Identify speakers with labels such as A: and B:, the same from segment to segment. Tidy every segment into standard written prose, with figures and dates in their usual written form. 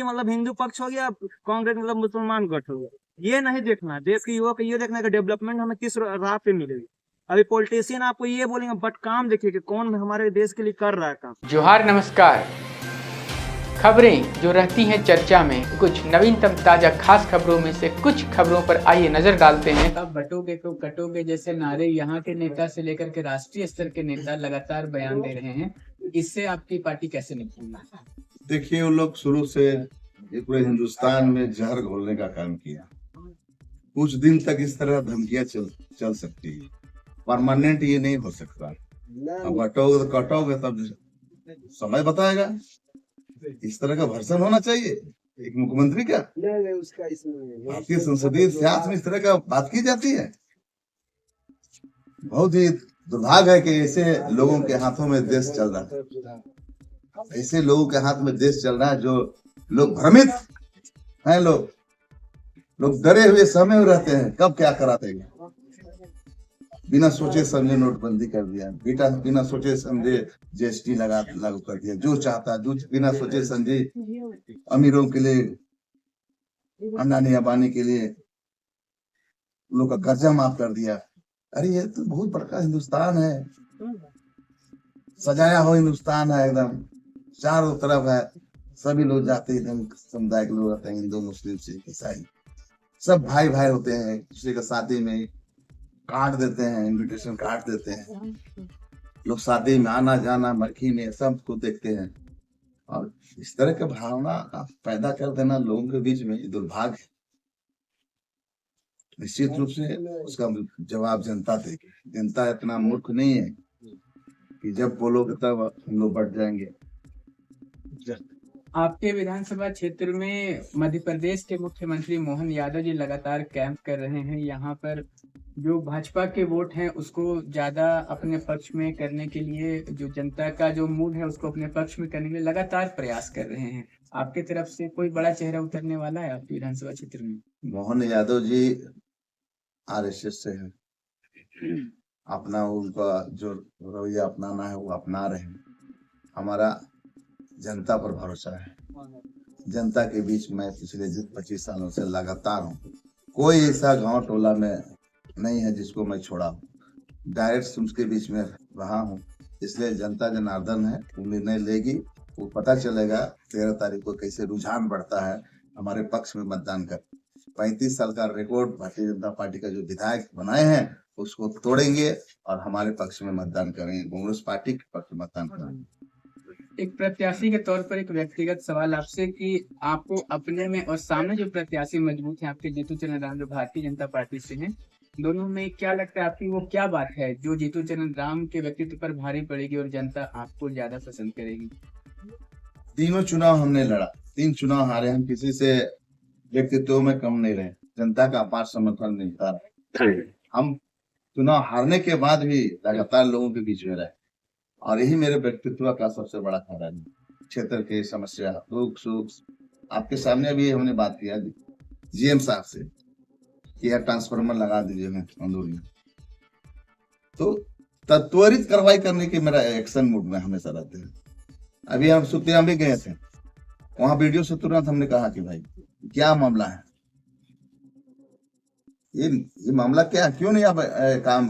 A: मतलब हिंदू पक्ष हो गया, कांग्रेस मतलब मुसलमान गठ हो गया। ये नहीं देखना, देश के युवा को ये देखना कि डेवलपमेंट हमें किस राह पे मिलेगी। अभी पॉलिटिशियन आपको ये बोलेंगे, बट काम देखिए कि कौन हमारे देश के लिए कर रहा है काम।
B: जोहार, नमस्कार। खबरें जो रहती हैं चर्चा में, कुछ नवीनतम ताजा खास खबरों में से कुछ खबरों पर आइए नजर डालते हैं। अब बटोगे तो कटोगे जैसे नारे यहाँ के नेता से लेकर के राष्ट्रीय स्तर के नेता लगातार बयान दे रहे हैं। इससे आपकी पार्टी कैसे निपटेगी?
C: देखिए, वो लोग शुरू से ये पूरे हिंदुस्तान में जहर घोलने का काम किया। कुछ दिन तक इस तरह धमकियां चल सकती है, परमानेंट ये नहीं हो सकता। अब बटोगे तो कटोगे, तब समय बताएगा। इस तरह का भर्सन होना चाहिए एक मुख्यमंत्री का? भारतीय संसदीय इतिहास में इस तरह का बात की जाती है। बहुत ही दुर्भाग्य है कि ऐसे लोगों के हाथों में देश चल रहा है। ऐसे लोगों के हाथ में देश चल रहा है, जो लोग भ्रमित हैं, लोग डरे हुए समय में रहते हैं, कब क्या करा देंगे। बिना सोचे समझे नोटबंदी कर दिया, बिना सोचे समझे जीएसटी लागू कर दिया, जो चाहता, जो बिना सोचे समझे अमीरों के लिए, अंडानी अंबानी के लिए लोग का कर्जा माफ कर दिया। अरे ये तो बहुत बड़का हिंदुस्तान है, सजाया हुआ हिंदुस्तान है, एकदम चारों तरफ है, सभी लोग जाते हैं, एकदम समुदाय के लोग रहते हैं, हिंदू मुस्लिम सिख ईसाई सब भाई भाई होते हैं। किसी का शादी में कार्ड देते हैं, इनविटेशन कार्ड देते हैं, लोग शादी में आना जाना, मरखी में सबको देखते हैं। और इस तरह की भावना पैदा कर देना लोगों के बीच में दुर्भाग्य है। निश्चित रूप से उसका जवाब जनता देगी। जनता इतना मूर्ख नहीं है कि जब बोलोगे तब हम लोग बढ़ जाएंगे।
B: आपके विधानसभा क्षेत्र में मध्य प्रदेश के मुख्यमंत्री मोहन यादव जी लगातार कैंप कर रहे हैं। यहाँ पर जो भाजपा के वोट हैं उसको ज्यादा अपने पक्ष में करने के लिए, जो जनता का जो मूड है उसको अपने पक्ष में करने के लिए लगातार प्रयास कर रहे हैं। आपके तरफ से कोई बड़ा चेहरा उतरने वाला है आपके विधानसभा क्षेत्र में?
C: मोहन यादव जी आरएसएस से है, अपना उनका जो रवैया अपनाना है वो अपना रहे हैं। हमारा जनता पर भरोसा है। जनता के बीच में पिछले 25 सालों से लगातार हूँ। कोई ऐसा गांव टोला में नहीं है जिसको मैं छोड़ा हूँ, डायरेक्ट उसके बीच में रहा हूँ। इसलिए जनता जनार्दन है, वो निर्णय लेगी, वो पता चलेगा 13 तारीख को कैसे रुझान बढ़ता है हमारे पक्ष में मतदान कर। 35 साल का रिकॉर्ड भारतीय जनता पार्टी का जो विधायक बनाए हैं उसको तोड़ेंगे और हमारे पक्ष में मतदान करेंगे, कांग्रेस पार्टी के पक्ष में मतदान करेंगे।
B: एक प्रत्याशी के तौर पर एक व्यक्तिगत सवाल आपसे कि आपको अपने में और सामने जो प्रत्याशी मजबूत है आपके जीतू चरण राम जो भारतीय जनता पार्टी से हैं, दोनों में क्या लगता है आपकी वो क्या बात है जो जीतू चरण राम के व्यक्तित्व पर भारी पड़ेगी और जनता आपको ज्यादा पसंद करेगी?
C: तीनों चुनाव हमने लड़ा, 3 चुनाव हारे, हम किसी से व्यक्तित्व में कम नहीं रहे, जनता का अपार समर्थन मिलता रहा। हम चुनाव हारने के बाद भी लगातार लोगों के बीच में रहे और यही मेरे व्यक्तित्व का सबसे बड़ा कारण है। क्षेत्र की समस्या, दुख सुख आपके सामने अभी हमने बात किया जीएम साहब से कि यार ट्रांसफार्मर लगा दीजिए अंदूर में, तो त्वरित कार्रवाई करने की मेरा एक्शन मूड में हमेशा रहते हैं। अभी हम सुतिया भी गए थे, वहां वीडियो से तुरंत हमने कहा कि भाई क्या मामला है, ये मामला क्या, क्यों नहीं आप काम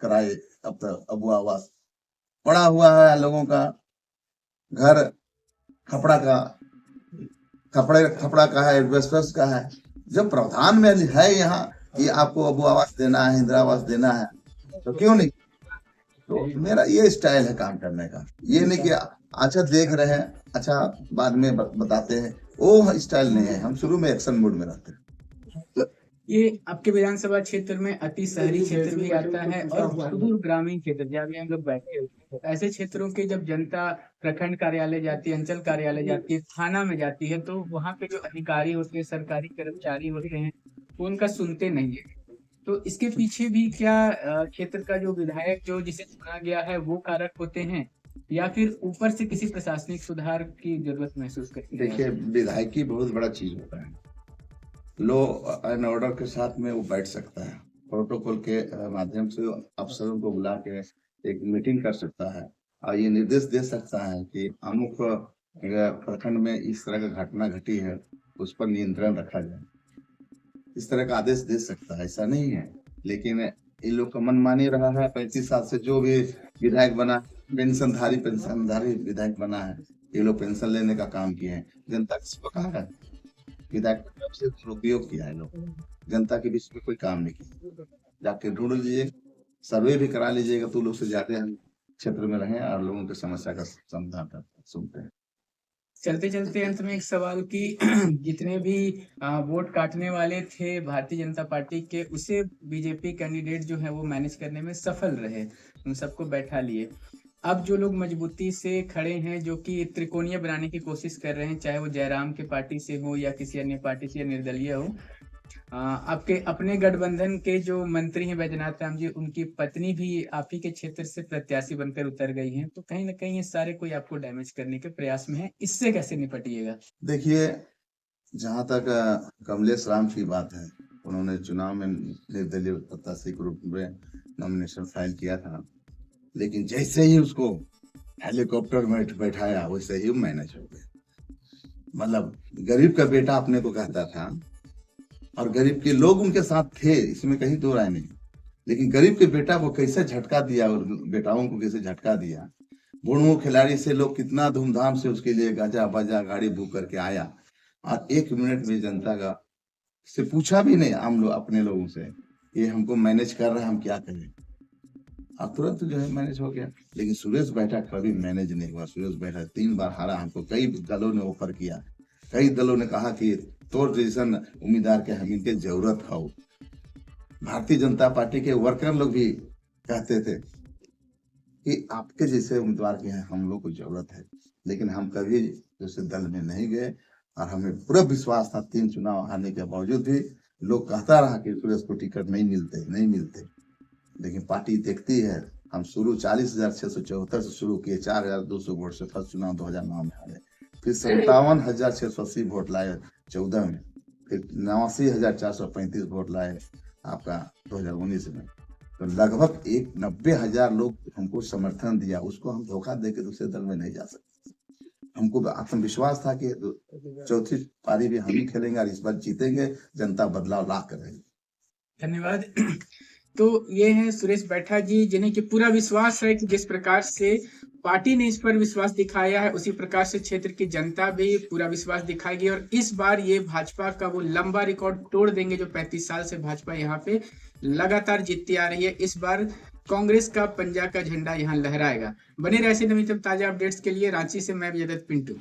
C: कराए। अब तक अबू आवास पड़ा हुआ है, लोगों का घर खपड़ा का है, एडवेस्टर्स का है। जब प्रावधान में है यहाँ कि आपको अबू आवास देना है, इंदिरा आवास देना है, तो क्यों नहीं। तो मेरा ये स्टाइल है काम करने का, ये नहीं कि अच्छा देख रहे हैं, अच्छा बाद में बताते हैं, वो स्टाइल नहीं है। हम शुरू में एक्शन मोड में रहते हैं।
B: ये आपके विधानसभा क्षेत्र में अति शहरी क्षेत्र भी आता है और सुदूर ग्रामीण क्षेत्र जहाँ भी हम लोग बैठे होते हैं, ऐसे क्षेत्रों के जब जनता प्रखंड कार्यालय जाती है, अंचल कार्यालय जाती है, थाना में जाती है, तो वहाँ पे जो अधिकारी होते हैं, सरकारी कर्मचारी होते हैं, वो उनका सुनते नहीं है। तो इसके पीछे भी क्या क्षेत्र का जो विधायक जो जिसे चुना गया है वो कारक होते हैं या फिर ऊपर से किसी प्रशासनिक सुधार की जरूरत महसूस करते हैं?
C: देखिए, विधायकी बहुत बड़ा चीज होता है, लॉ एंड ऑर्डर के साथ में वो बैठ सकता है, प्रोटोकॉल के माध्यम से अफसरों को बुला के एक मीटिंग कर सकता है और ये निर्देश दे सकता है कि अमुक अगर प्रखंड में इस तरह का घटना घटी है उस पर नियंत्रण रखा जाए, इस तरह का आदेश दे सकता है, ऐसा नहीं है। लेकिन ये लोग का मनमानी रहा है। 35 साल से जो भी विधायक बना, पेंशनधारी विधायक बना है, ये लोग पेंशन लेने का काम किए हैं। जनता किसी को कहा है विधायक से दुरुपयोग किया है लोग, जनता के बीच में कोई काम नहीं किया। जाके ढूंढ लीजिए, सर्वे भी करा लीजिएगा तो लोग से ज्यादा हम क्षेत्र में रहें और लोगों की समस्या का समाधान सुनते हैं।
B: चलते चलते अंत में एक सवाल कि जितने भी वोट काटने वाले थे भारतीय जनता पार्टी के, उसे बीजेपी कैंडिडेट जो है वो मैनेज करने में सफल रहे, उन सबको बैठा लिए। अब जो लोग मजबूती से खड़े हैं, जो कि त्रिकोणीय बनाने की कोशिश कर रहे हैं, चाहे वो जयराम के पार्टी से हो या किसी अन्य पार्टी से या निर्दलीय हो, आपके अपने गठबंधन के जो मंत्री हैं बैजनाथ राम जी, उनकी पत्नी भी आप ही के क्षेत्र से प्रत्याशी बनकर उतर गई हैं, तो कहीं ना कहीं ये सारे कोई आपको डैमेज करने के प्रयास में है, इससे कैसे निपटिएगा?
C: देखिए, जहाँ तक कमलेश राम की बात है, उन्होंने चुनाव में निर्दलीय प्रत्याशी के रूप में नॉमिनेशन फाइल किया था, लेकिन जैसे ही उसको हेलीकॉप्टर में बैठाया वैसे ही मैनेज हो गया। मतलब गरीब का बेटा अपने को कहता था और गरीब के लोग उनके साथ थे, इसमें कहीं दो राय नहीं, लेकिन गरीब के बेटा को कैसे झटका दिया और बेटाओं को कैसे झटका दिया। बुढ़ो खिलाड़ी से लोग कितना धूमधाम से उसके लिए गाजा बाजा गाड़ी बुक करके आया और 1 मिनट में जनता का से पूछा भी नहीं, आम लोग अपने लोगों से, ये हमको मैनेज कर रहा है, हम क्या करें, और तुरंत जो है मैनेज हो गया। लेकिन सुरेश बैठा कभी मैनेज नहीं हुआ। सुरेश बैठा 3 बार हारा, हमको कई दलों ने ऑफर किया, कई दलों ने कहा कि तोर जैसन उम्मीदवार के हम इनके जरूरत हो। भारतीय जनता पार्टी के वर्कर लोग भी कहते थे कि आपके जैसे उम्मीदवार की हम लोग को जरूरत है, लेकिन हम कभी जैसे दल में नहीं गए और हमें पूरा विश्वास था। 3 चुनाव हारने के बावजूद भी लोग कहता रहा कि सुरेश को टिकट नहीं मिलते, लेकिन पार्टी देखती है। हम शुरू 40,674 से शुरू किए, 4,200 वोट से फर्स्ट चुनाव 2009 में हारे, फिर 57,680 वोट लाए 14 में, फिर 89,435 वोट लाए आपका 2019 में। तो लगभग 90,000 लोग हमको समर्थन दिया, उसको हम धोखा देके दूसरे दल में नहीं जा सकते। हमको आत्मविश्वास था कि चौथी पारी भी हम ही खेलेंगे और इस बार जीतेंगे, जनता बदलाव ला करेगी।
B: धन्यवाद। तो ये हैं सुरेश बैठा जी, जिन्हें कि पूरा विश्वास है कि जिस प्रकार से पार्टी ने इस पर विश्वास दिखाया है, उसी प्रकार से क्षेत्र की जनता भी पूरा विश्वास दिखाएगी और इस बार ये भाजपा का वो लंबा रिकॉर्ड तोड़ देंगे जो 35 साल से भाजपा यहाँ पे लगातार जीतती आ रही है। इस बार कांग्रेस का पंजा का झंडा यहाँ लहराएगा। बने रहे ऐसे नवीनतम ताजा अपडेट्स के लिए। रांची से मैं विजय दत्त पिंटू।